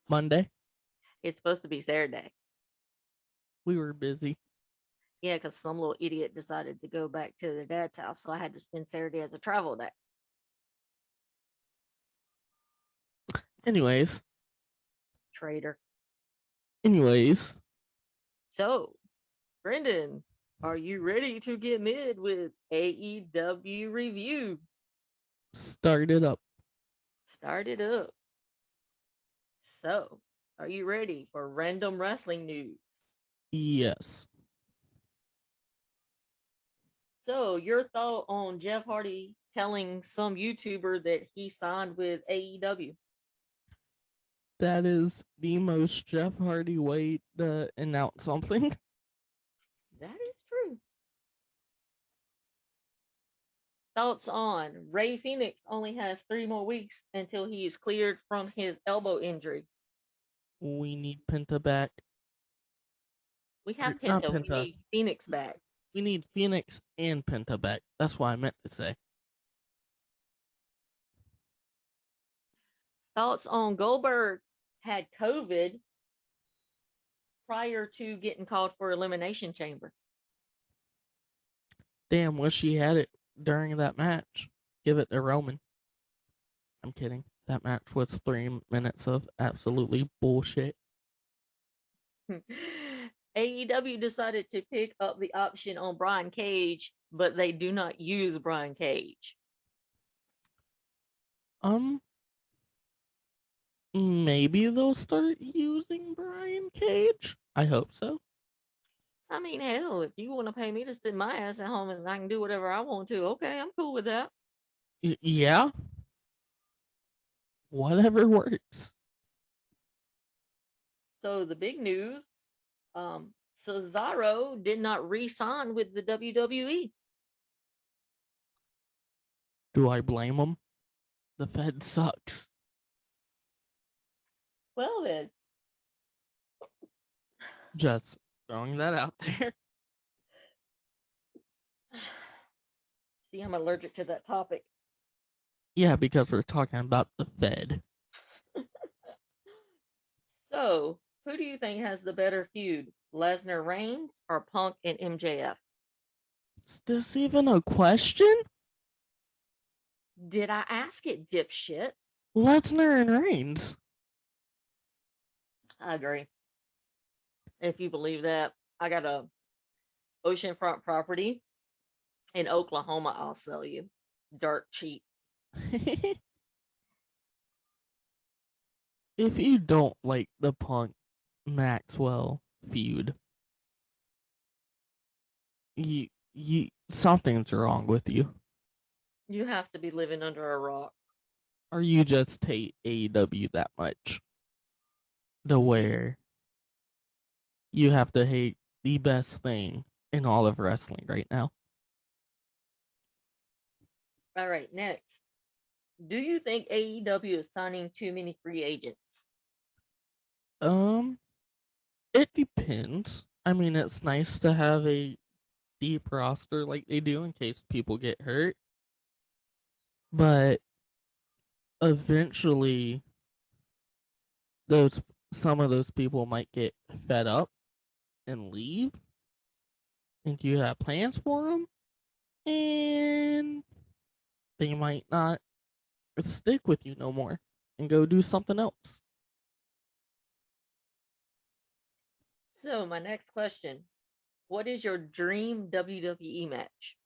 Monday. It's supposed to be Saturday. We were busy. Yeah, because some little idiot decided to go back to their dad's house, so I had to spend Saturday as a travel day. Anyways, Traitor. anyways, So, Brendan, are you ready to get mid with AEW Review? start it up. Start it up. So, are you ready for random wrestling news? Yes. So, your thought on Jeff Hardy telling some YouTuber that he signed with AEW? That is the most Jeff Hardy way to announce something. That is true. Thoughts on Ray Phoenix only has 3 more weeks until he is cleared from his elbow injury. We need Penta back. We have Not Penta. We Penta. need Phoenix back. We need Phoenix and Penta back. That's what I meant to say. Thoughts on Goldberg had COVID prior to getting called for Elimination Chamber. Damn, wish he had it during that match. Give it to Roman. I'm kidding. That match was 3 minutes of absolutely bullshit. AEW decided to pick up the option on Brian Cage, but they do not use Brian Cage. Maybe they'll start using Brian Cage. I hope so. I mean, hell, if you want to pay me to sit my ass at home and I can do whatever I want to, okay, I'm cool with that. Yeah. Whatever works. So the big news, Cesaro did not re-sign with the WWE. Do I blame him? The Fed sucks. Well then, Just throwing that out there. see, I'm allergic to that topic. Yeah, because we're talking about the Fed. So, who do you think has the better feud, Lesnar Reigns or Punk and MJF? Is this even a question? Did I ask it, dipshit? Lesnar and Reigns. I agree. If you believe that, I got a oceanfront property in Oklahoma. I'll sell you, dirt cheap. If you don't like the Punk Maxwell feud, you something's wrong with you. You have to be living under a rock. Or you just hate AEW that much. To where you have to hate the best thing in all of wrestling right now. All right, next. Do you think AEW is signing too many free agents? It depends. I mean, it's nice to have a deep roster like they do in case people get hurt. But eventually those some of those people might get fed up and leave. Think you have plans for them, and they might not stick with you no more and go do something else. So, my next question, what is your dream WWE match?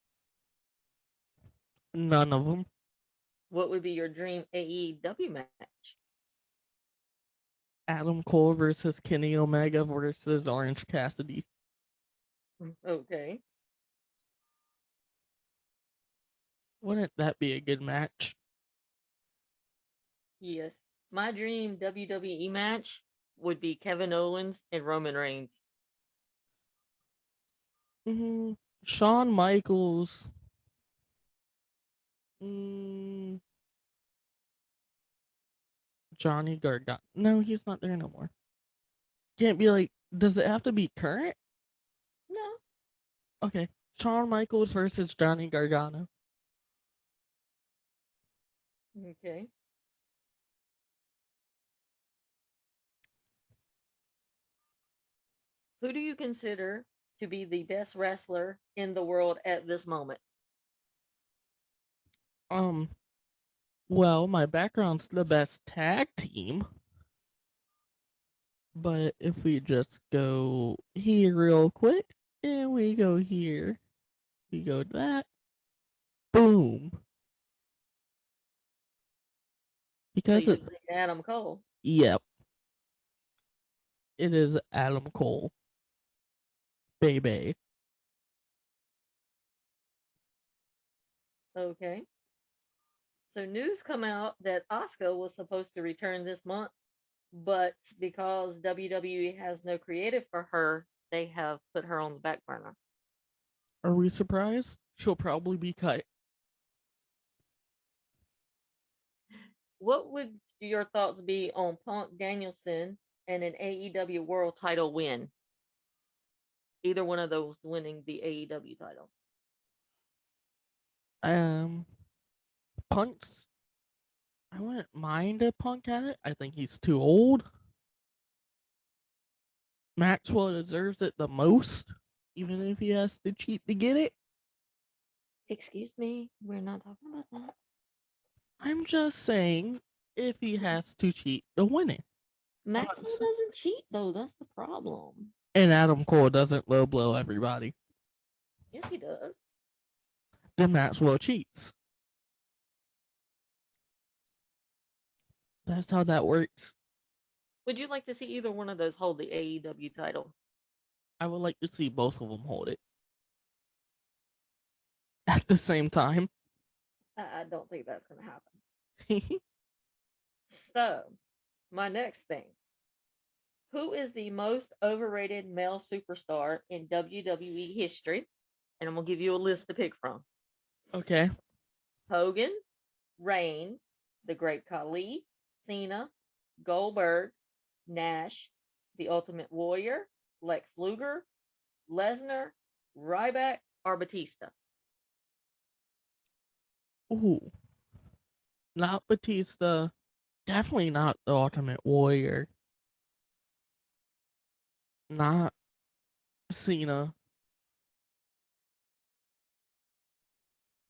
None of them. What would be your dream AEW match? Adam Cole versus Kenny Omega versus Orange Cassidy. Okay. Wouldn't that be a good match? Yes. My dream WWE match would be Kevin Owens and Roman Reigns. Shawn Michaels. Mm, Johnny Gargano. No, he's not there no more. Can't be like, does it have to be current? No. Okay. Shawn Michaels versus Johnny Gargano. Okay. Who do you consider to be the best wrestler in the world at this moment? Um, well, my background's the best tag team, but if we just go here real quick and we go here, we go that, boom. So Because you're it's, saying Adam Cole. yep, it is Adam Cole, baby. Okay. So news come out that Asuka was supposed to return this month, but because WWE has no creative for her, they have put her on the back burner. Are we surprised? She'll probably be cut. What would your thoughts be on Punk Danielson and an AEW World Title win? Either one of those winning the AEW title. Um, Punk's, I wouldn't mind a Punk at it. I think he's too old. Maxwell deserves it the most, even if he has to cheat to get it. Excuse me, we're not talking about that. I'm just saying, if he has to cheat to win it. Maxwell doesn't cheat though. That's the problem. And Adam Cole doesn't low blow everybody. Yes, he does. Then Maxwell cheats. That's how that works. Would you like to see either one of those hold the AEW title? I would like to see both of them hold it at the same time. I don't think that's going to happen. So, my next thing. Who is the most overrated male superstar in WWE history? And I'm going to give you a list to pick from. Okay. Hogan, Reigns, The Great Khali, Cena, Goldberg, Nash, The Ultimate Warrior, Lex Luger, Lesnar, Ryback, or Batista. Ooh. Not Batista. Definitely not the Ultimate Warrior. Not Cena.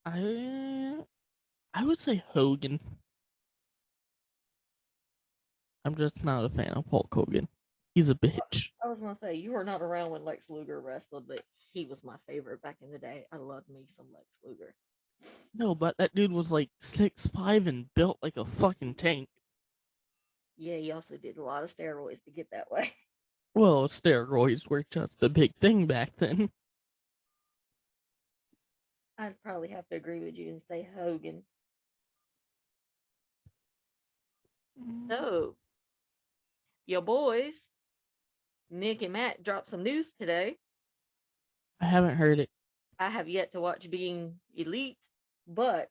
I would say Hogan. I'm just not a fan of Hulk Hogan. He's a bitch. I was gonna say you were not around when Lex Luger wrestled, but he was my favorite back in the day. I loved me some Lex Luger. No, but that dude was like 6'5" and built like a fucking tank. Yeah, he also did a lot of steroids to get that way. Well, steroids were just a big thing back then. I'd probably have to agree with you and say Hogan. So, your boys, Nick and Matt, dropped some news today. I haven't heard it. I have yet to watch Being Elite, but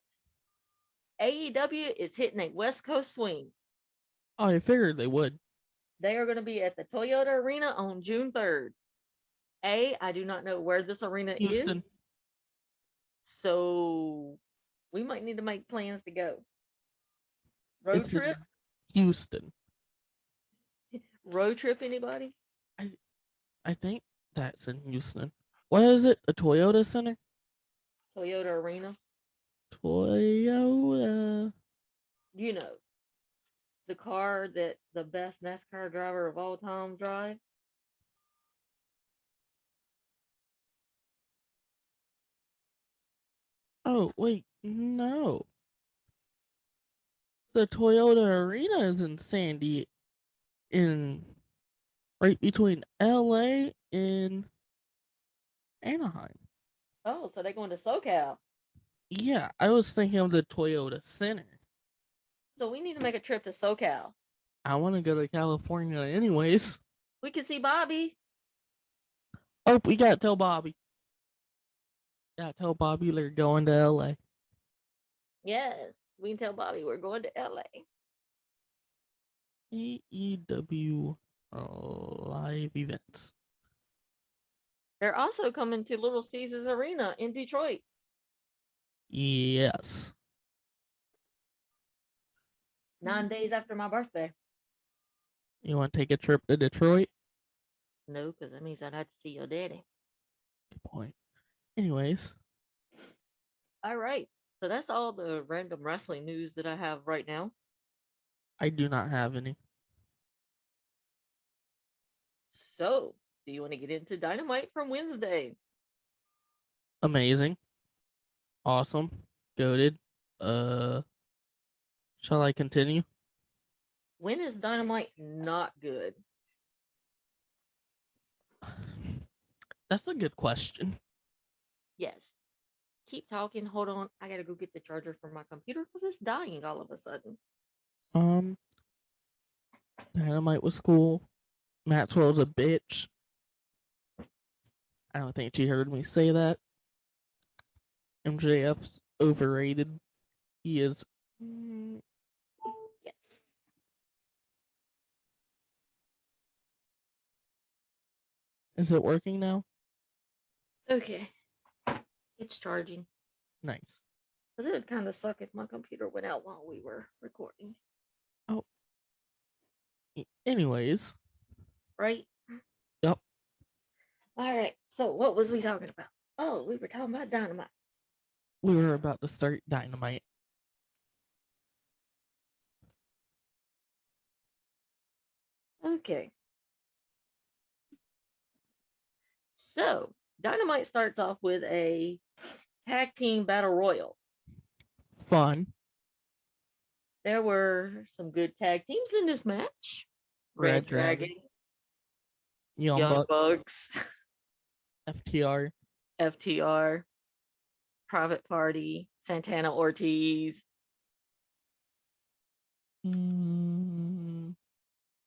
AEW is hitting a West Coast swing. Oh, I figured they would. They are going to be at the Toyota Arena on June 3rd. I do not know where this arena is. Houston. So we might need to make plans to go. Road It's trip? in Houston. Road trip, anybody? I think that's in Houston. What is it? The Toyota Center? Toyota Arena? Toyota. You know, the car that the best NASCAR driver of all time drives. Oh, wait. No. The Toyota Arena is in Sandy, in right between LA and Anaheim. Oh, so they're going to SoCal. Yeah, I was thinking of the Toyota Center. So we need to make a trip to SoCal. I want to go to California anyways. We can see Bobby. Oh, we gotta tell Bobby. Gotta tell Bobby they're going to LA. Yes, we can tell Bobby we're going to LA. AEW live events. They're also coming to Little Caesars Arena in Detroit. Yes. 9 days after my birthday. You want to take a trip to Detroit? No, because that means I'd have to see your daddy. Good point. Anyways, All right. So that's all the random wrestling news that I have right now. I do not have any. So, do you want to get into Dynamite from Wednesday? Amazing. Awesome. Goated. Shall I continue? When is Dynamite not good? That's a good question. Yes. Keep talking. Hold on. I gotta go get the charger for my computer because it's dying all of a sudden. Dynamite was cool. Maxwell's a bitch. I don't think she heard me say that. MJF's overrated. He is. Yes. Is it working now? Okay. It's charging. Nice. Because it would kind of suck if my computer went out while we were recording. Oh. Anyways. Right? Yep. All right. So, what was we talking about? Oh, we were talking about Dynamite. We were about to start Dynamite. Okay. So, Dynamite starts off with a tag team battle royal. Fun. There were some good tag teams in this match. Red Dragon. Young Bucks. FTR. FTR. Private Party. Santana Ortiz. Mm,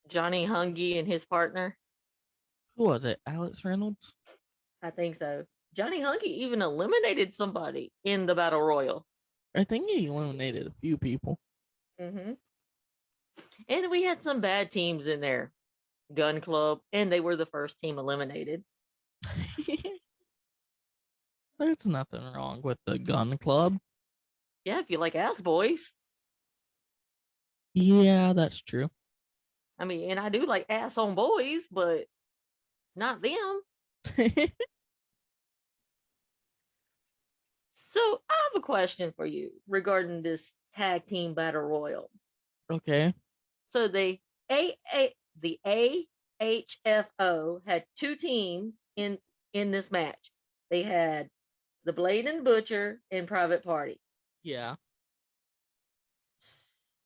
Johnny Hungy and his partner. who was it? Alex Reynolds? I think so. Johnny Hungy even eliminated somebody in the battle royal. I think he eliminated a few people. Mm-hmm. And we had some bad teams in there. Gun Club, and they were the first team eliminated. There's nothing wrong with the Gun Club. Yeah, if you like ass boys. Yeah, that's true. I mean, and I do like ass on boys, but not them. So I have a question for you regarding this tag team battle royal. Okay. So the AHFO had two teams in this match. They had the Blade and Butcher and Private Party. Yeah.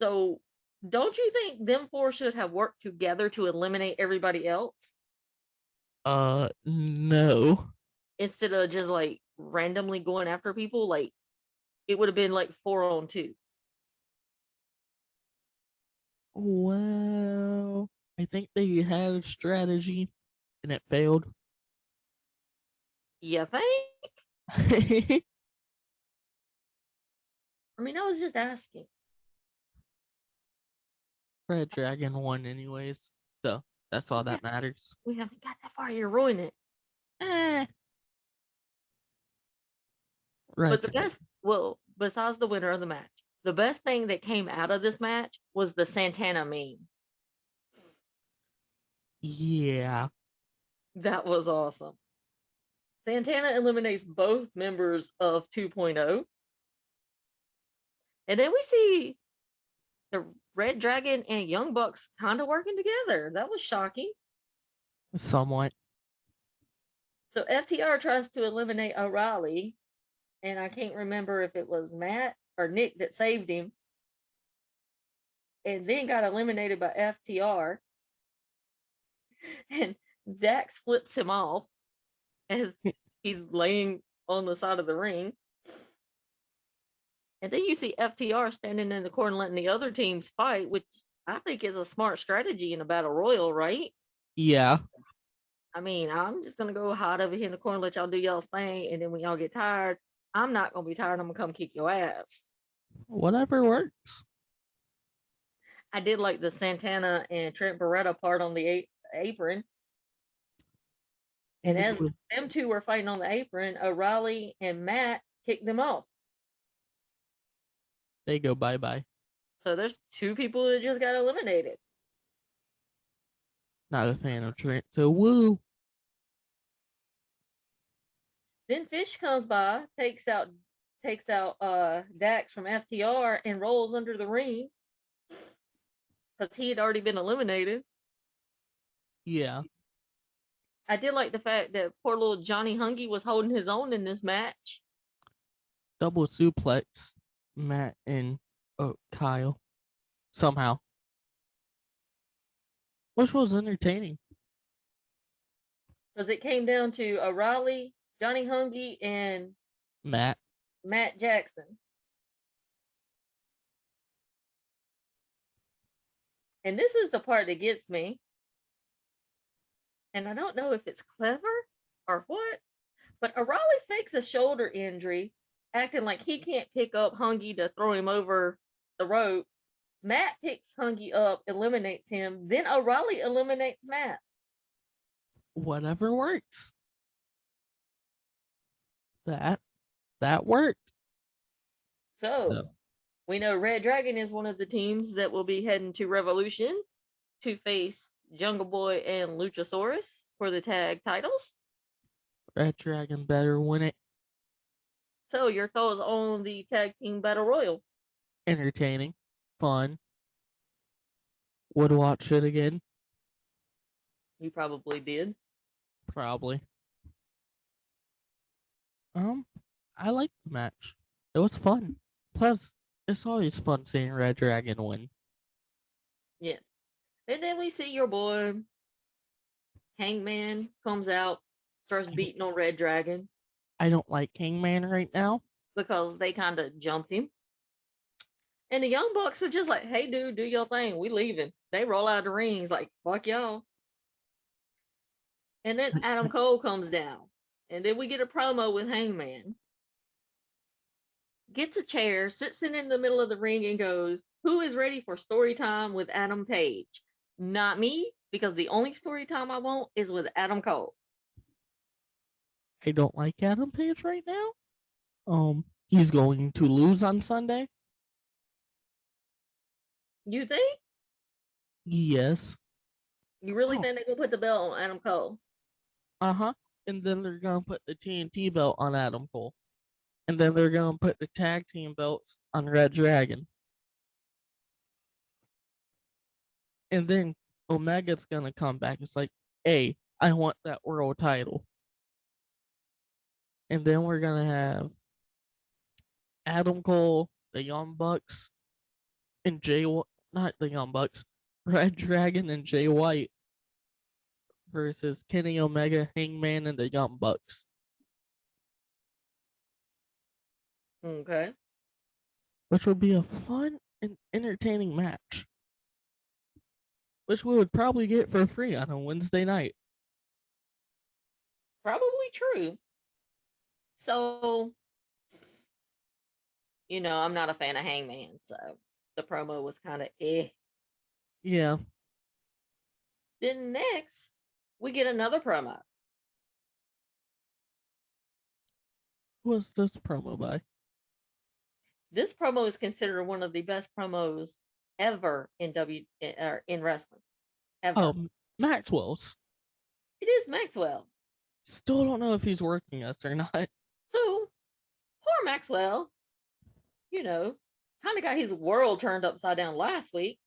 So don't you think them four should have worked together to eliminate everybody else? No. Instead of just like randomly going after people, like it would have been like 4-on-2. Well, I think they had a strategy and it failed. You think? I mean, I was just asking. Red Dragon won anyways. So that's all that matters. We haven't got that far. You're ruining it. Red But the Dragon. best, well, besides the winner of the match, the best thing that came out of this match was the Santana meme. Yeah. That was awesome. Santana eliminates both members of 2.0. And then we see the Red Dragon and Young Bucks kind of working together. That was shocking. Somewhat. So FTR tries to eliminate O'Reilly, and I can't remember if it was Matt or Nick that saved him, and then got eliminated by FTR. And Dax flips him off as he's laying on the side of the ring. And then you see FTR standing in the corner letting the other teams fight, which I think is a smart strategy in a battle royal, right? Yeah. I mean, I'm just gonna go hide over here in the corner, let y'all do y'all's thing, and then when y'all get tired, I'm not gonna be tired. I'm gonna come kick your ass. Whatever works. I did like the Santana and Trent Beretta part on the apron. And as them two were fighting on the apron, O'Reilly and Matt kicked them off. They go bye-bye. So there's two people that just got eliminated. Not a fan of Trent, so woo. Then Fish comes by, takes out Dax from FTR and rolls under the ring because he had already been eliminated. Yeah. I did like the fact that poor little Johnny Hungy was holding his own in this match. Double suplex Matt and Kyle somehow, which was entertaining. Because it came down to O'Reilly, Johnny Hungy, and Matt. Jackson. And this is the part that gets me. And I don't know if it's clever or what, but O'Reilly fakes a shoulder injury, acting like he can't pick up Hungy to throw him over the rope. Matt picks Hungy up, eliminates him. Then O'Reilly eliminates Matt. Whatever works. That worked. So we know Red Dragon is one of the teams that will be heading to Revolution to face Jungle Boy and Luchasaurus for the tag titles. Red Dragon better win it. So your thoughts on the tag team battle royal? Entertaining, fun. Would watch it again. You probably did. Probably. I liked the match. It was fun. Plus, it's always fun seeing Red Dragon win. Yes. And then we see your boy Hangman comes out, starts beating on Red Dragon. I don't like Hangman right now because they kind of jumped him. And the Young Bucks are just like, hey, dude, do your thing. We leaving. They roll out the rings like, fuck y'all. And then Adam Cole comes down. And then we get a promo with Hangman. Gets a chair, sits in the middle of the ring and goes, who is ready for story time with Adam Page? Not me, because the only story time I want is with Adam Cole. I don't like Adam Page right now. He's going to lose on Sunday. You think? Yes. You really think they're gonna put the belt on Adam Cole? Uh-huh. And then they're gonna put the TNT belt on Adam Cole. And then they're gonna put the tag team belts on Red Dragon. And then Omega's gonna come back. It's like, hey, I want that world title. And then we're gonna have Adam Cole, the Young Bucks, and not the Young Bucks, Red Dragon and Jay White versus Kenny Omega, Hangman, and the Young Bucks. Okay. Which would be a fun and entertaining match. Which we would probably get for free on a Wednesday night. Probably true. So, I'm not a fan of Hangman, so the promo was kind of eh. Yeah. Then next, we get another promo. Who was this promo by? This promo is considered one of the best promos ever in in wrestling. Ever. Oh, Maxwell's. It is Maxwell. Still don't know if he's working us or not. So, poor Maxwell, kind of got his world turned upside down last week.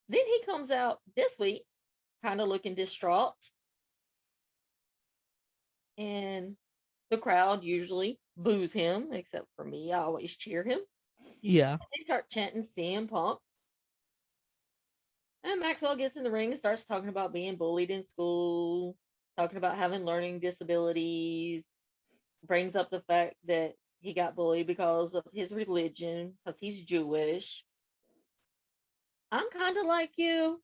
Then he comes out this week, kind of looking distraught. And the crowd usually boos him, except for me. I always cheer him. Yeah. They start chanting CM Punk. And Maxwell gets in the ring and starts talking about being bullied in school, talking about having learning disabilities, brings up the fact that he got bullied because of his religion, because he's Jewish. I'm kind of like you.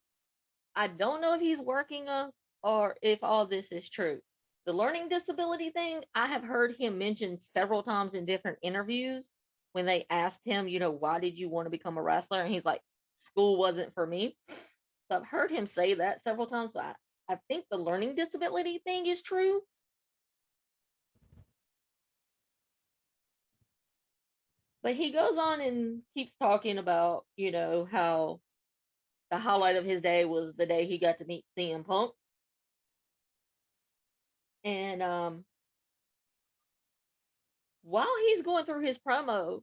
I don't know if he's working us or if all this is true. The learning disability thing, I have heard him mention several times in different interviews when they asked him, why did you want to become a wrestler? And he's like, school wasn't for me. So I've heard him say that several times. So I think the learning disability thing is true. But he goes on and keeps talking about, how the highlight of his day was the day he got to meet CM Punk. And while he's going through his promo,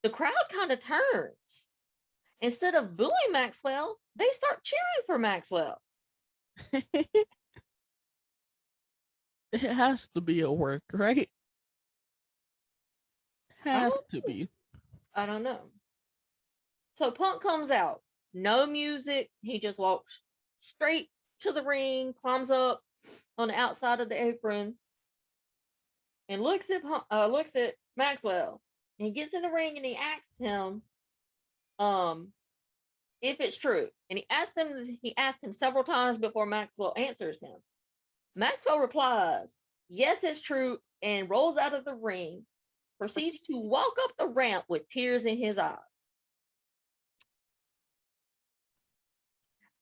the crowd kind of turns. Instead of booing Maxwell, they start cheering for Maxwell. It has to be a work, right? Has to be. I don't know. So Punk comes out, no music. He just walks straight to the ring, climbs up on the outside of the apron, and looks at Maxwell. And he gets in the ring and he asks him, if it's true. And he asked him several times before Maxwell answers him. Maxwell replies, "Yes, it's true," and rolls out of the ring, proceeds to walk up the ramp with tears in his eyes.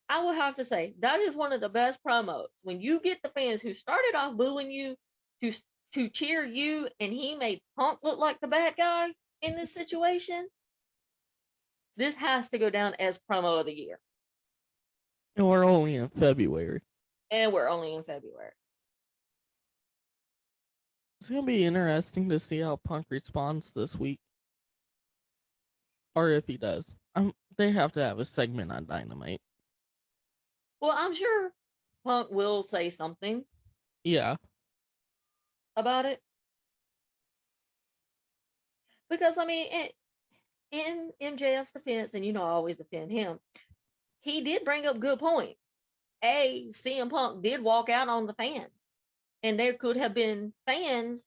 I will have to say that is one of the best promos. When you get the fans who started off booing you to cheer you, and he made Punk look like the bad guy in this situation, this has to go down as promo of the year. And we're only in February. And we're only in February. It's going to be interesting to see how Punk responds this week. Or if he does. They have to have a segment on Dynamite. Well, I'm sure Punk will say something. Yeah. About it. Because, I mean, in MJF's defense, and I always defend him, he did bring up good points. CM Punk did walk out on the fans. And there could have been fans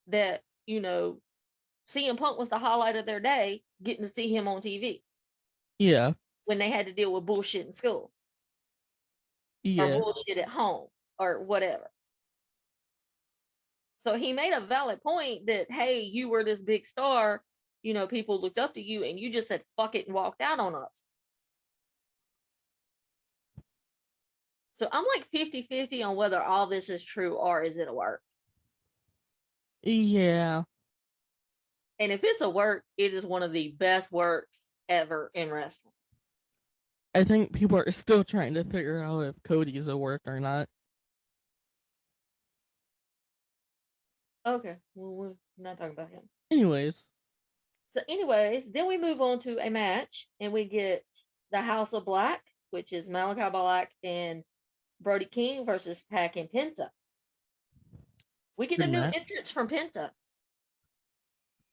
that, CM Punk was the highlight of their day, getting to see him on TV. Yeah. When they had to deal with bullshit in school. Yeah. Or bullshit at home. Or whatever. So he made a valid point that, hey, you were this big star. People looked up to you and you just said, fuck it, and walked out on us. So I'm like 50-50 on whether all this is true or is it a work. Yeah. And if it's a work, it is one of the best works ever in wrestling. I think people are still trying to figure out if Cody's a work or not. Okay, well, we're not talking about him. Anyways, then we move on to a match, and we get the House of Black, which is Malachi Black and Brody King versus Pac and Penta. We get a new entrance from Penta.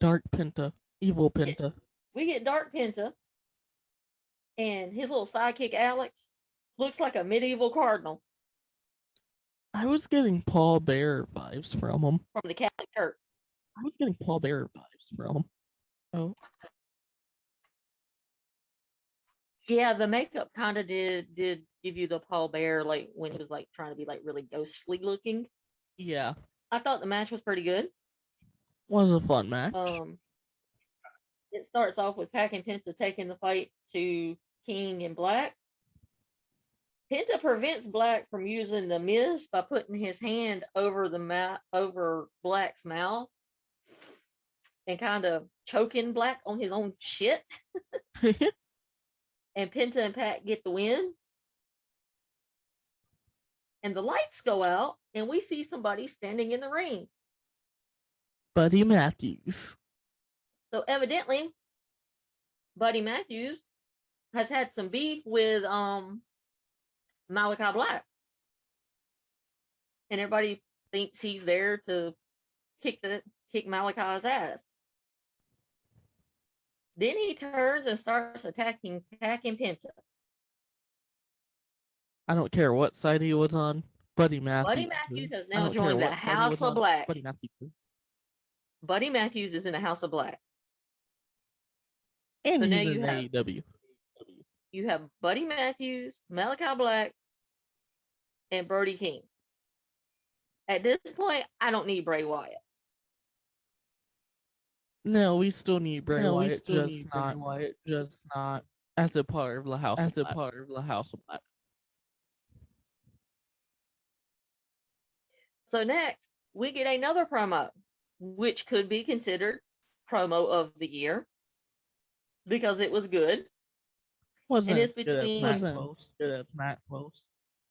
Dark Penta. Evil Penta. We get Dark Penta, and his little sidekick Alex looks like a medieval cardinal. I was getting Paul Bearer vibes from him. From the Catholic Church. I was getting Paul Bearer vibes from him. Oh. Yeah, the makeup kind of did give you the Paul Bearer, like when it was like trying to be like really ghostly looking. Yeah. I thought the match was pretty good. Was a fun match. It starts off with Pac and Penta taking the fight to King and Black. Penta prevents Black from using the Miz by putting his hand over over Black's mouth and kind of choking Black on his own shit. And Penta and Pac get the win. And the lights go out, and we see somebody standing in the ring. Buddy Matthews. So evidently, Buddy Matthews has had some beef with Malachi Black. And everybody thinks he's there to kick Malachi's ass. Then he turns and starts attacking Pac and Penta. I don't care what side he was on. Buddy Matthews has now joined the House of Black. Buddy Matthews is in the House of Black. And so he's in AEW. You have Buddy Matthews, Malachi Black, and Brody King. At this point, I don't need Bray Wyatt. No, we still need Bray Wyatt. Just not as a part of the House. Of Black. So next, we get another promo, which could be considered promo of the year because it was good. Wasn't it's between good as Matt Close.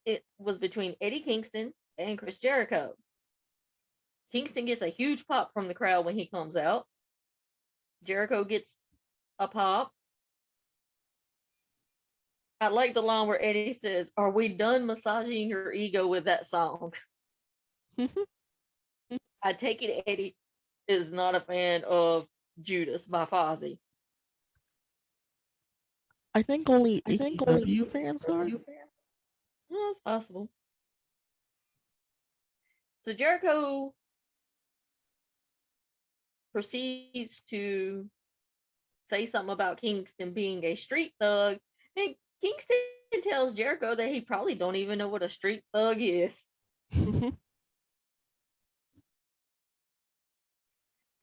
It was between Eddie Kingston and Chris Jericho. Kingston gets a huge pop from the crowd when he comes out. Jericho gets a pop. I like the line where Eddie says, "Are we done massaging your ego with that song?" I take it Eddie is not a fan of Judas by Fozzy. I think only AEW fans are. Well, it's possible. So Jericho proceeds to say something about Kingston being a street thug, and Kingston tells Jericho that he probably don't even know what a street thug is.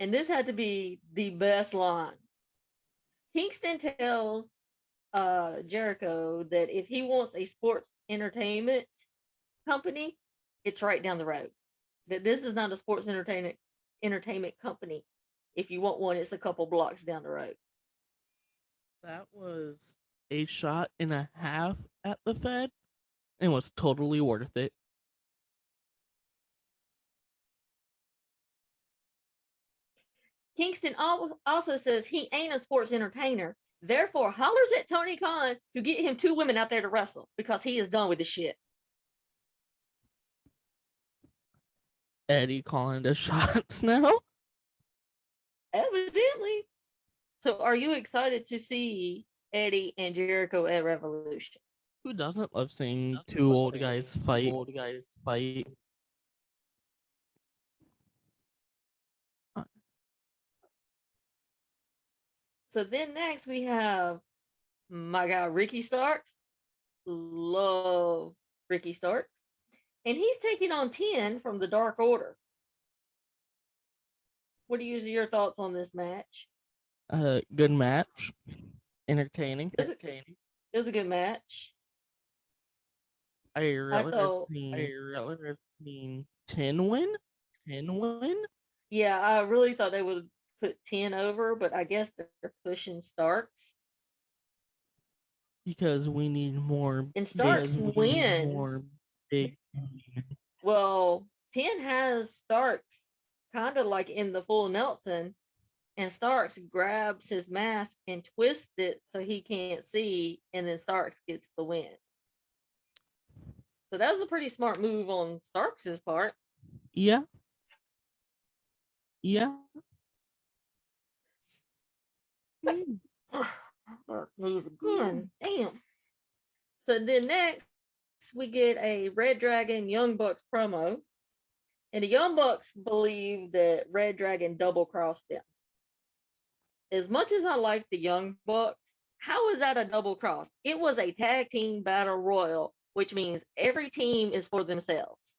And this had to be the best line. Kingston tells Jericho that if he wants a sports entertainment company, it's right down the road. That this is not a sports entertainment company. If you want one, it's a couple blocks down the road. That was a shot and a half at the Fed and was totally worth it. Kingston also says he ain't a sports entertainer, therefore hollers at Tony Khan to get him 2 women out there to wrestle because he is done with the shit. Eddie calling the shots now? Evidently. So are you excited to see Eddie and Jericho at Revolution? Who doesn't love seeing two old guys fight? So then next we have my guy Ricky Starks. Love Ricky Starks. And he's taking on 10 from the Dark Order. What are your thoughts on this match? Good match. Entertaining. It was a good match. I really seen 10 win. Yeah, I really thought they would put 10 over, but I guess they're pushing Starks. Because we need more. And Starks wins. More big. Well, 10 has Starks kind of like in the full Nelson, and Starks grabs his mask and twists it so he can't see, and then Starks gets the win. So that was a pretty smart move on Starks' part. Yeah. Sneeze again. Damn. So then next we get a Red Dragon Young Bucks promo. And the Young Bucks believe that Red Dragon double crossed them. As much as I like the Young Bucks, how is that a double cross? It was a tag team battle royal, which means every team is for themselves.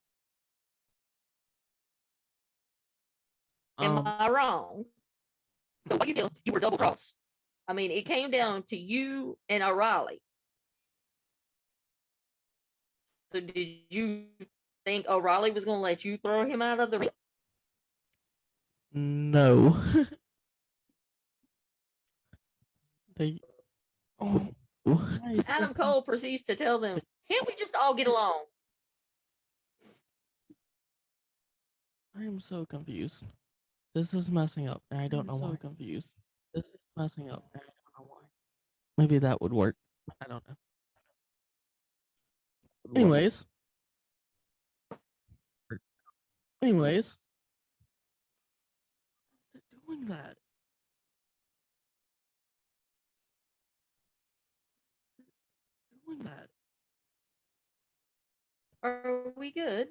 Am I wrong? So why do you feel you were double crossed? I mean, it came down to you and O'Reilly. So did you think O'Reilly was going to let you throw him out of the ring? No. Adam Cole proceeds to tell them, can't we just all get along? I am so confused. This is messing up, and I don't know why. Confused. This is messing up, and I don't know why. Maybe that would work. I don't know. Anyways. Doing that. Are we good?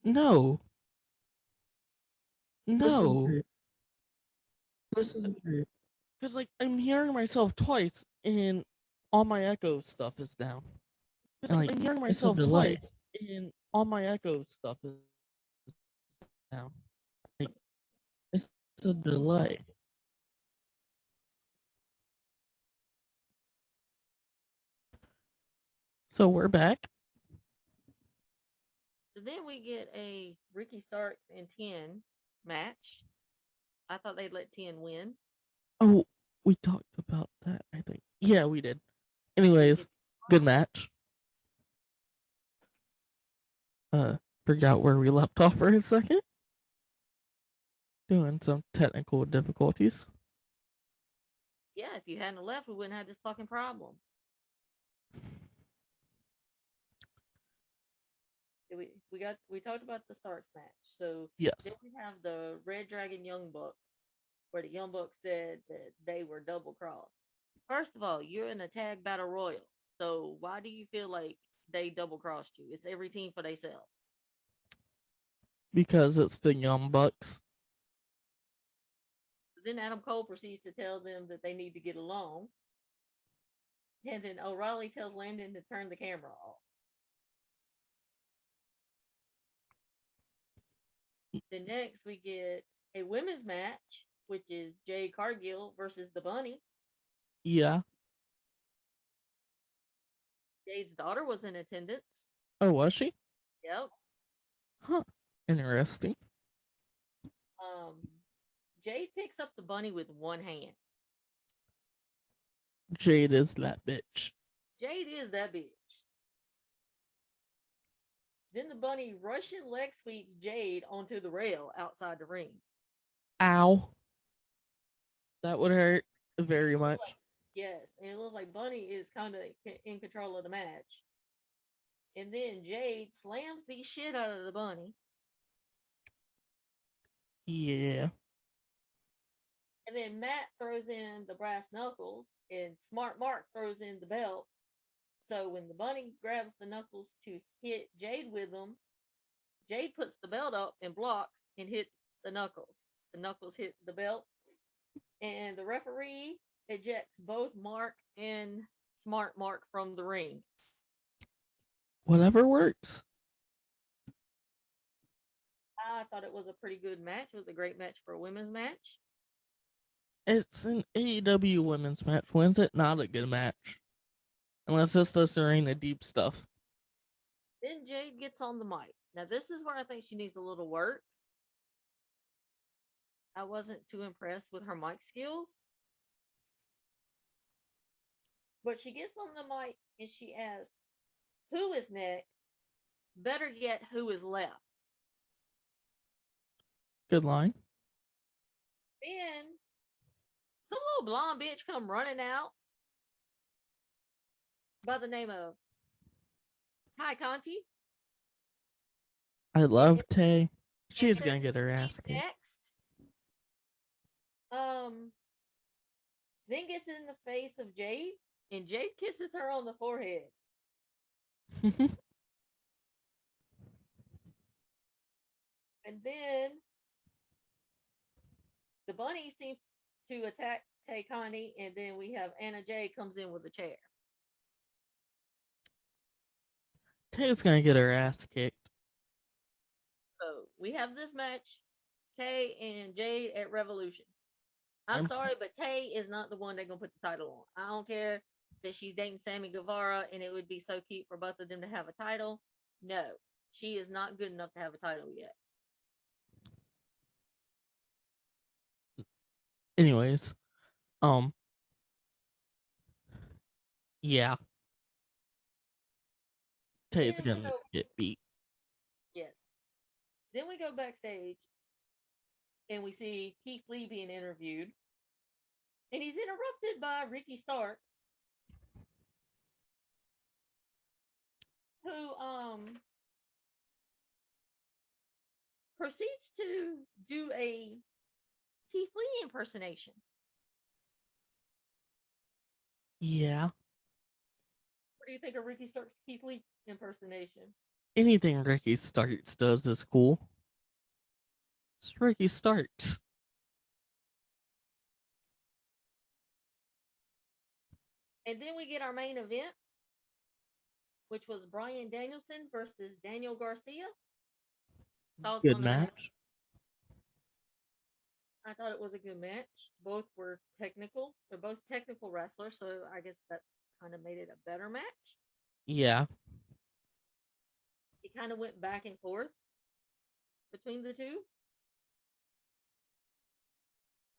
No. Listen. Because, like, I'm hearing myself twice, and all my echo stuff is down. And, like, I'm hearing myself twice, and all my echo stuff is down. Like, it's a delay. So we're back. So then we get a Ricky Starks and 10 match. I thought they'd let 10 win. Oh, we talked about that, I think. Yeah, we did. Anyways, good match. Forgot where we left off for a second. Doing some technical difficulties. Yeah, if you hadn't left, we wouldn't have this fucking problem. We talked about the Starks match. So then Yes. we have the Red Dragon Young Bucks, where the Young Bucks said that they were double crossed. First of all, you're in a tag battle royal, so why do you feel like they double crossed you? It's every team for themselves. Because it's the Young Bucks. Then Adam Cole proceeds to tell them that they need to get along, and then O'Reilly tells Landon to turn the camera off. Then next we get a women's match, which is Jade Cargill versus the Bunny. Yeah. Jade's daughter was in attendance. Oh, was she? Yep. Huh. Interesting. Um, Jade picks up the Bunny with one hand. Jade is that bitch. Jade is that bitch. Then the Bunny Russian leg sweeps Jade onto the rail outside the ring. Ow. That would hurt very much. Yes, and it looks like Bunny is kind of in control of the match. And then Jade slams the shit out of the Bunny. Yeah. And then Matt throws in the brass knuckles, and Smart Mark throws in the belt. So when the Bunny grabs the knuckles to hit Jade with them, Jade puts the belt up and blocks and hits the knuckles. The knuckles hit the belt, and the referee ejects both Mark and Smart Mark from the ring. Whatever works. I thought it was a pretty good match. It was a great match for a women's match. It's an AEW women's match. When's it not a good match? Unless it's the Serena Deep stuff. Then Jade gets on the mic. Now, this is where I think she needs a little work. I wasn't too impressed with her mic skills. But she gets on the mic and she asks, who is next? Better yet, who is left? Good line. Then some little blonde bitch come running out by the name of Ty Conti. I love Tay. She's says gonna get her she's ass kicked. next. Then gets in the face of Jade, and Jade kisses her on the forehead. And then the Bunny seems to attack Tay Conti, and then we have Anna Jay comes in with a chair. Tay's gonna get her ass kicked. So we have this match, Tay and Jade at Revolution. I'm sorry, but Tay is not the one they're gonna put the title on. I don't care that she's dating Sammy Guevara, and it would be so cute for both of them to have a title. No, she is not good enough to have a title yet. Anyways, yeah, Tay's gonna get beat. Yes. Then we go backstage, and we see Keith Lee being interviewed, and he's interrupted by Ricky Starks, who proceeds to do a Keith Lee impersonation. Yeah. What do you think of Ricky Starks' Keith Lee impersonation? Anything Ricky Starks does is cool. It's Ricky Starks. And then we get our main event, which was Bryan Danielson versus Daniel Garcia. Good match. I thought it was a good match. Both were technical. They're both technical wrestlers, so I guess that kind of made it a better match. Yeah. It kind of went back and forth between the two.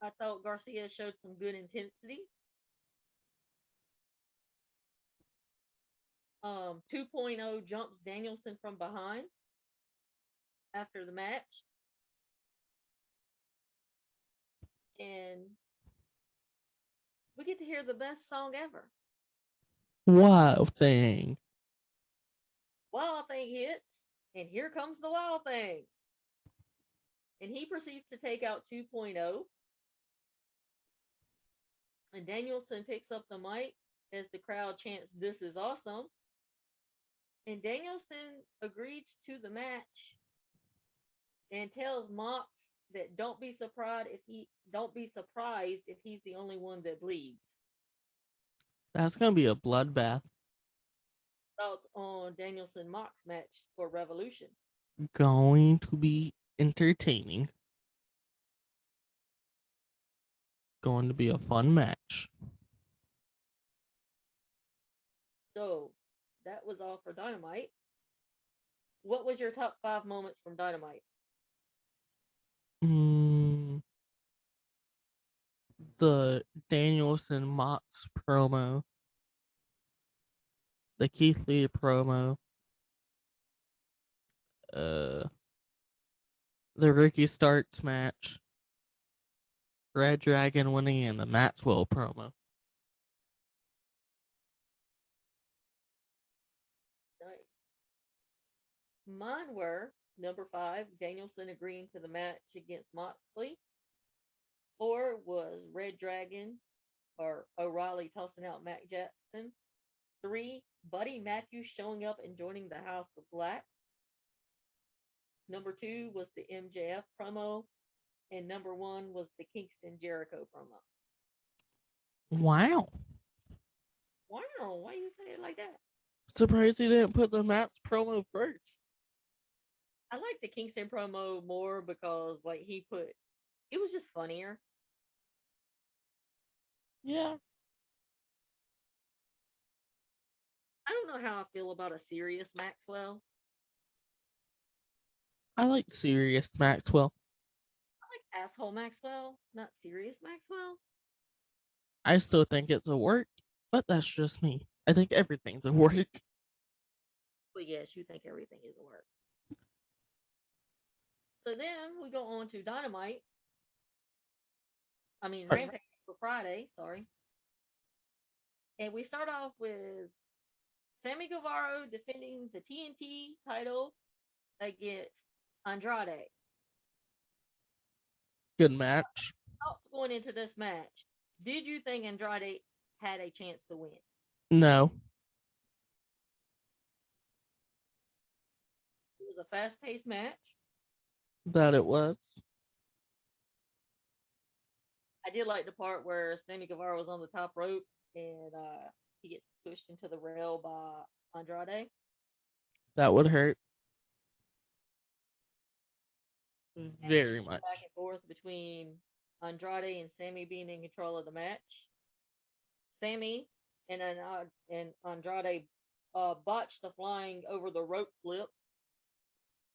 I thought Garcia showed some good intensity. 2.0 jumps Danielson from behind after the match. and we get to hear the best song ever. Wild Thing. Wild Thing hits, and here comes the Wild Thing. And he proceeds to take out 2.0. And Danielson picks up the mic as the crowd chants, "This is awesome." And Danielson agrees to the match and tells Mox that don't be surprised if he's the only one that bleeds. That's gonna be a bloodbath. Thoughts on Danielson Mox match for Revolution? Going to be entertaining. Going to be a fun match. So that was all for Dynamite. What was your top 5 moments from Dynamite? The Danielson Mox promo, the Keith Lee promo, the Ricky Starks match, Red Dragon winning, and the Maxwell promo. Nice. Mine were number 5, Danielson agreeing to the match against Moxley. 4 was Red Dragon or O'Reilly tossing out Mac Jackson. 3, Buddy Matthews showing up and joining the House of Black. Number 2 was the MJF promo. And number 1 was the Kingston Jericho promo. Wow. Wow, why you say it like that? Surprised he didn't put the Max promo first. I like the Kingston promo more because it was just funnier. Yeah. I don't know how I feel about a serious Maxwell. I like serious Maxwell. I like asshole Maxwell, not serious Maxwell. I still think it's a work, but that's just me. I think everything's a work. But yes, you think everything is a work. So then we go on to Dynamite. Rampage for Friday, sorry. And we start off with Sammy Guevara defending the TNT title against Andrade. Good match. Going into this match, did you think Andrade had a chance to win? No. It was a fast-paced match. That it was. I did like the part where Sammy Guevara was on the top rope and he gets pushed into the rail by Andrade. That would hurt. Very much. Back and forth between Andrade and Sammy being in control of the match. Sammy and Andrade botched the flying over the rope flip.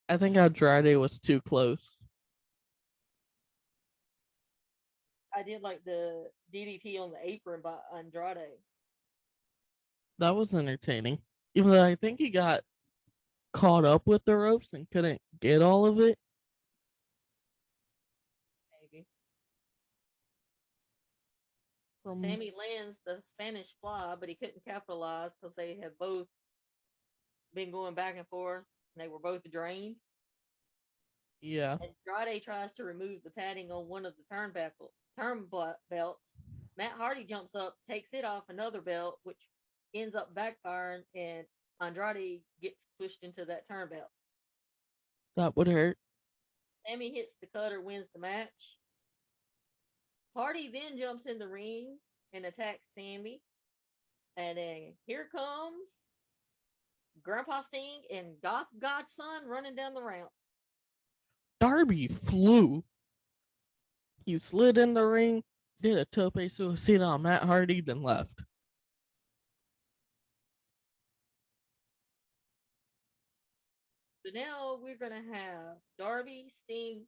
I think Andrade was too close. I did like the DDT on the apron by Andrade. That was entertaining. Even though I think he got caught up with the ropes and couldn't get all of it. Maybe. Sammy lands the Spanish fly, but he couldn't capitalize because they had both been going back and forth and they were both drained. Yeah. Andrade tries to remove the padding on one of the belts. Matt Hardy jumps up, takes it off another belt, which ends up backfiring, and Andrade gets pushed into that turn belt. That would hurt. Sammy hits the cutter, wins the match. Hardy then jumps in the ring and attacks Sammy. And then here comes Grandpa Sting and Goth Godson running down the ramp. Darby flew. He slid in the ring, did a tope suicida on Matt Hardy, then left. So now we're going to have Darby, Sting,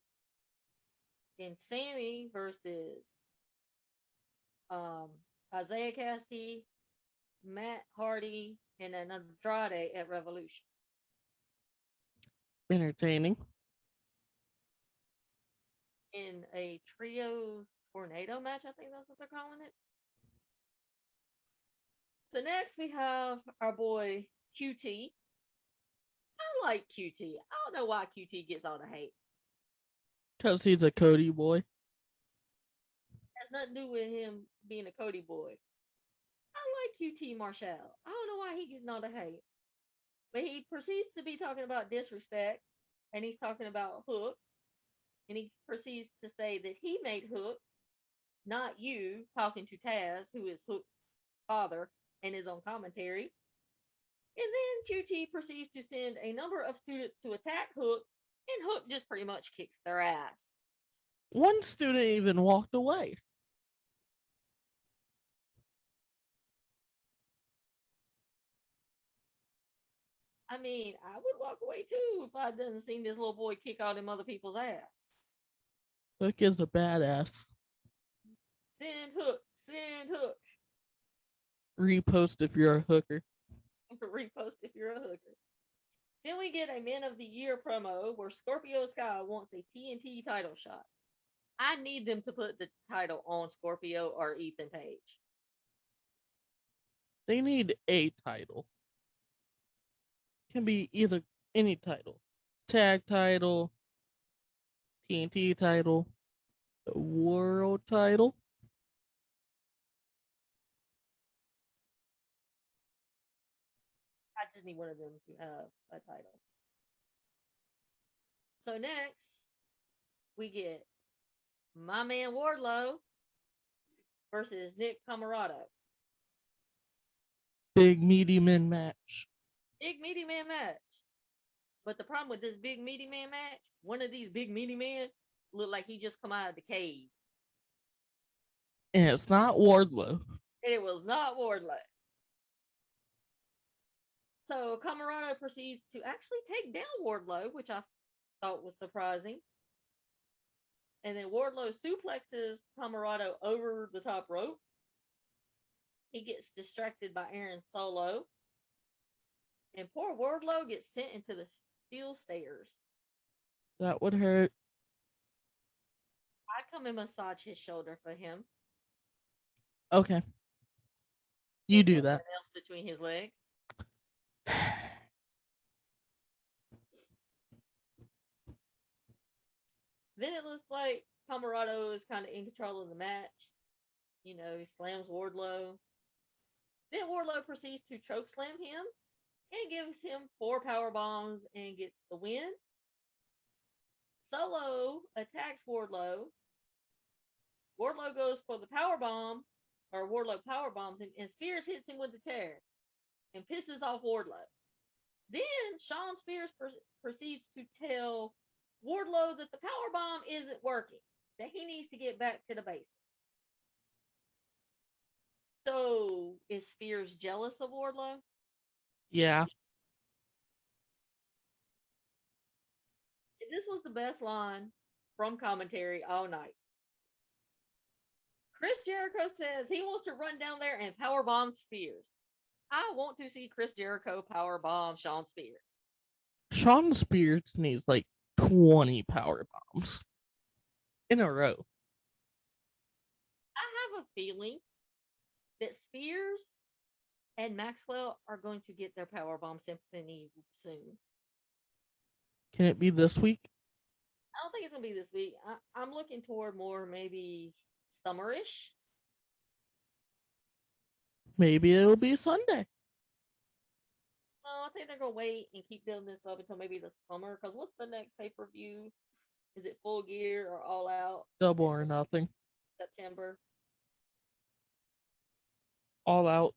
and Sammy versus Isaiah Cassidy, Matt Hardy, and then Andrade at Revolution. Entertaining. in a trios tornado match. I think that's what they're calling it. So next we have our boy QT. I like QT. I don't know why QT gets all the hate. Because he's a Cody boy. Has nothing to do with him being a Cody boy. I like QT Marshall. I don't know why he getting all the hate. But he proceeds to be talking about disrespect, and he's talking about Hook, and he proceeds to say that he made Hook, not you, talking to Taz, who is Hook's father, and his own commentary. And then QT proceeds to send a number of students to attack Hook, and Hook just pretty much kicks their ass. One student even walked away. I mean, I would walk away too if I didn't see this little boy kick all them other people's ass. Hook is a badass. Send Hook, send Hook. Repost if you're a hooker. Repost if you're a hooker. Then we get a Men of the Year promo where Scorpio Sky wants a TNT title shot. I need them to put the title on Scorpio or Ethan Page. They need a title. Can be either any title. Tag title, TNT title, the world title. I just need one of them to have a title. So next, we get my man Wardlow versus Nick Camarado. Big meaty men match. Big meaty man match. But the problem with this big meaty man match, one of these big meaty men looked like he just come out of the cave. And it's not Wardlow. And it was not Wardlow. So Camarado proceeds to actually take down Wardlow, which I thought was surprising. And then Wardlow suplexes Camarado over the top rope. He gets distracted by Aaron Solo. And poor Wardlow gets sent into the steel stairs. That would hurt. I come and massage his shoulder for him. Okay. You do that. Else between his legs. Then it looks like Camarado is kind of in control of the match. You know, he slams Wardlow. Then Wardlow proceeds to choke slam him and gives him 4 power bombs and gets the win. Solo attacks Wardlow. Wardlow goes for the power bomb, or Wardlow power bombs him, and Spears hits him with the tear and pisses off Wardlow. Then Shawn Spears proceeds to tell Wardlow that the power bomb isn't working, that he needs to get back to the basics. So is Spears jealous of Wardlow? Yeah. This was the best line from commentary all night. Chris Jericho says he wants to run down there and powerbomb Spears. I want to see Chris Jericho powerbomb Shawn Spears. Shawn Spears needs like 20 power bombs in a row. I have a feeling that Spears and Maxwell are going to get their powerbomb symphony soon. Can it be this week? I don't think it's gonna be this week. I'm looking toward more maybe summerish. Maybe it'll be Sunday. I think they're gonna wait and keep building this up until maybe the summer. Because what's the next pay per view? Is it Full Gear or All Out? Double or Nothing. September. All Out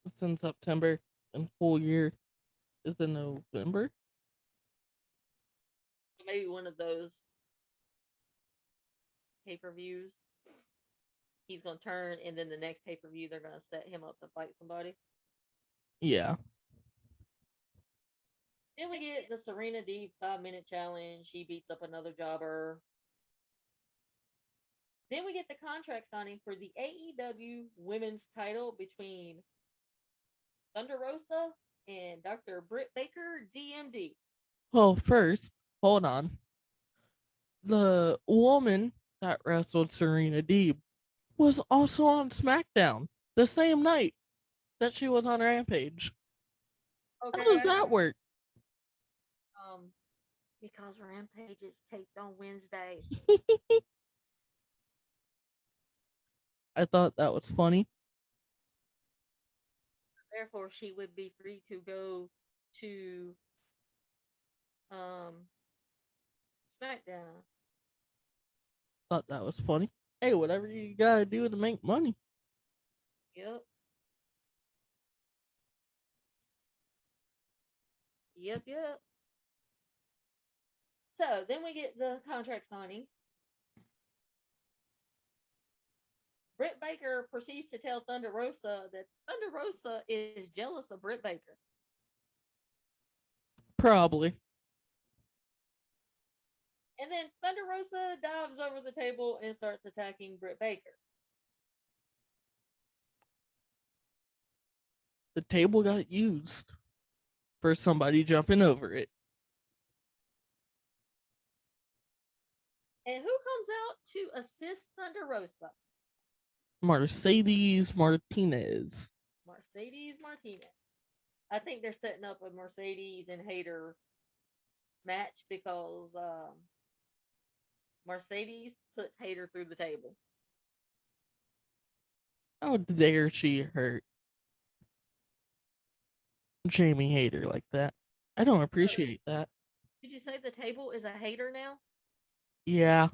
is in September, and Full Gear is in November. Maybe one of those pay per views. He's gonna turn, and then the next pay per view they're gonna set him up to fight somebody. Yeah. Then we get the Serena Deeb 5-minute challenge. She beats up another jobber. Then we get the contract signing for the AEW women's title between Thunder Rosa and Dr. Britt Baker, DMD. Well, first, hold on. the woman that wrestled Serena Deeb was also on SmackDown the same night that she was on Rampage. How does Okay. that work? Um, because Rampage is taped on Wednesdays. I thought that was funny. Therefore, she would be free to go to um SmackDown. Thought that was funny. Hey, whatever you gotta do to make money. Yep. Yep. Yep. So then we get the contract signing. Britt Baker proceeds to tell Thunder Rosa that Thunder Rosa is jealous of Britt Baker. Probably. And then Thunder Rosa dives over the table and starts attacking Britt Baker. The table got used for somebody jumping over it. And who comes out to assist Thunder Rosa? Mercedes Martinez. Mercedes Martinez. I think they're setting up a Mercedes and Hayter match because Mercedes puts Hayter through the table. How dare she hurt Jamie Hayter like that? I don't appreciate that. Did you say the table is a hater now? Yeah.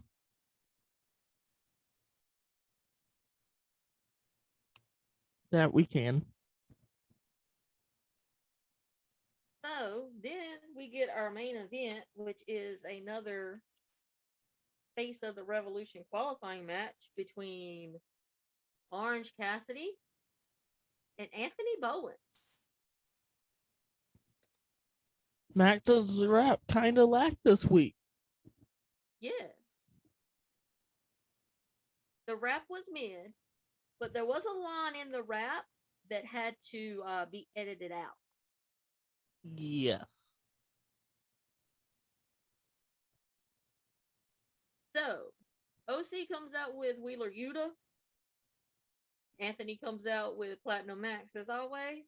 That we can. So then we get our main event, which is another Face of the Revolution qualifying match between Orange Cassidy and Anthony Bowens. Max's rap kind of lacked this week. Yes. The rap was mid, but there was a line in the rap that had to be edited out. Yes. So, OC comes out with Wheeler Yuta. Anthony comes out with Platinum Max as always.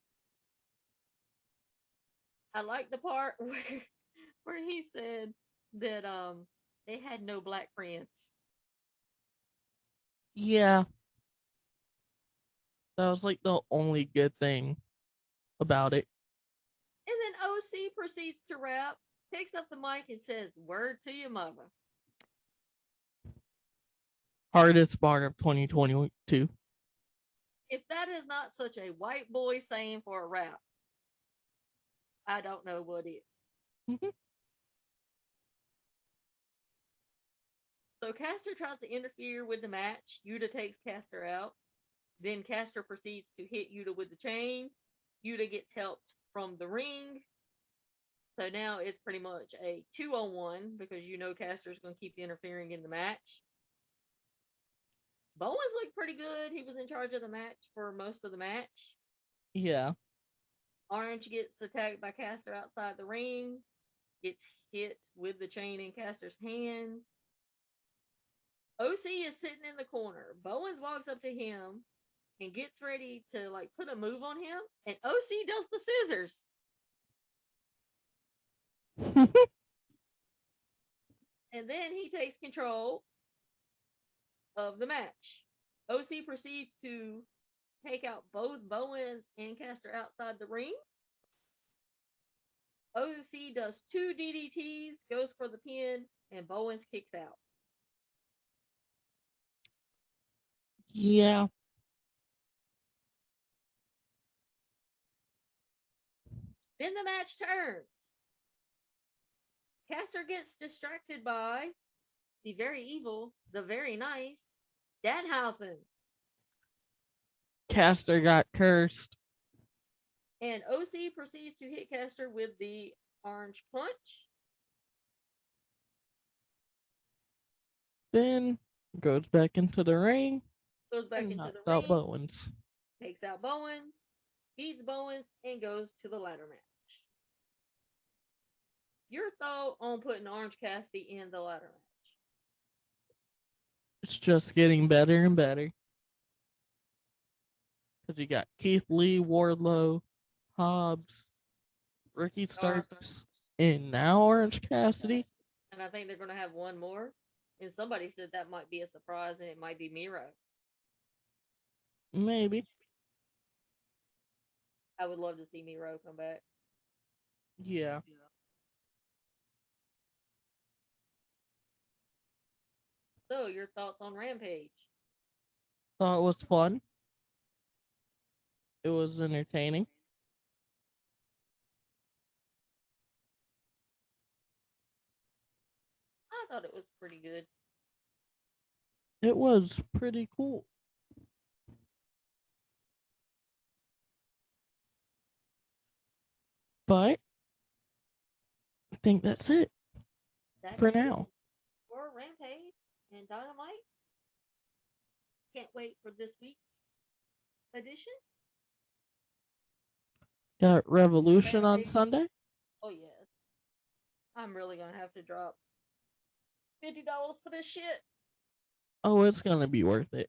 I like the part where he said that they had no black friends. Yeah. That was like the only good thing about it. And then OC proceeds to rap, picks up the mic and says, "Word to your mother." Hardest bar of 2022. If that is not such a white boy saying for a rap, I don't know what is. So Caster tries to interfere with the match. Yuta takes Caster out. Then Caster proceeds to hit Yuta with the chain. Yuta gets helped from the ring. So now it's pretty much a 2-on-1 because you know Caster's going to keep interfering in the match. Bowens looked pretty good. He was in charge of the match for most of the match. Yeah. Orange gets attacked by Caster outside the ring. Gets hit with the chain in Caster's hands. OC is sitting in the corner. Bowens walks up to him and gets ready to like put a move on him, and OC does the scissors. And then he takes control of the match. OC proceeds to take out both Bowens and Caster outside the ring. OC does 2 DDTs, goes for the pin, and Bowens kicks out. Yeah. Then the match turns. Caster gets distracted by the very evil, the very nice Danhausen. Caster got cursed. And OC proceeds to hit Caster with the orange punch. Then goes back into the ring. Goes back And into knocks the out ring. Bowens. Takes out Bowens. Feeds Bowens and goes to the ladder match. Your thought on putting Orange Cassidy in the ladder match? It's just getting better and better. Because you got Keith Lee, Wardlow, Hobbs, Ricky Starks, and now Orange Cassidy. And I think they're going to have one more. And somebody said that might be a surprise, and it might be Miro. Maybe. I would love to see Miro come back. Yeah. So, your thoughts on Rampage? Thought it was fun. It was entertaining. I thought it was pretty good. It was pretty cool. But I think that's it for now. For Rampage and Dynamite. Can't wait for this week's edition. Got Revolution on Sunday. Oh, yes. I'm really going to have to drop $50 for this shit. Oh, it's going to be worth it.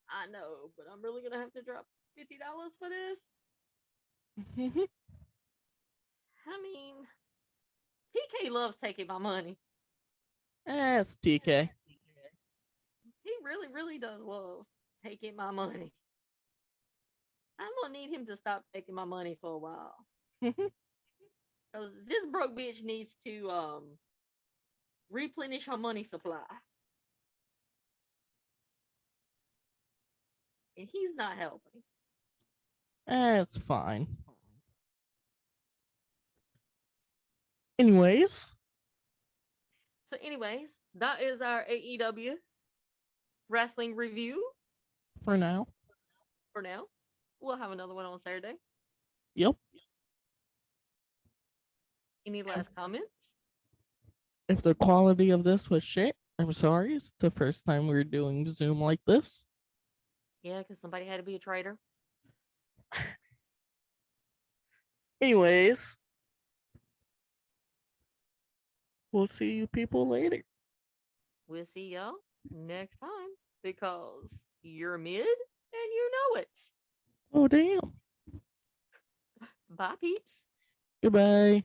I know, but I'm really going to have to drop $50 for this. I mean, TK loves taking my money. It's TK. He really, really does love taking my money. I'm going to need him to stop taking my money for a while. Because this broke bitch needs to replenish her money supply. And he's not helping. It's fine. Anyways, that is our AEW wrestling review. For now. We'll have another one on Saturday. Yep. Any last comments? If the quality of this was shit, I'm sorry. It's the first time we're doing Zoom like this. Yeah, because somebody had to be a traitor. Anyways, we'll see you people later. We'll see y'all next time because you're mid and you know it. Oh, damn. Bye, peeps. Goodbye.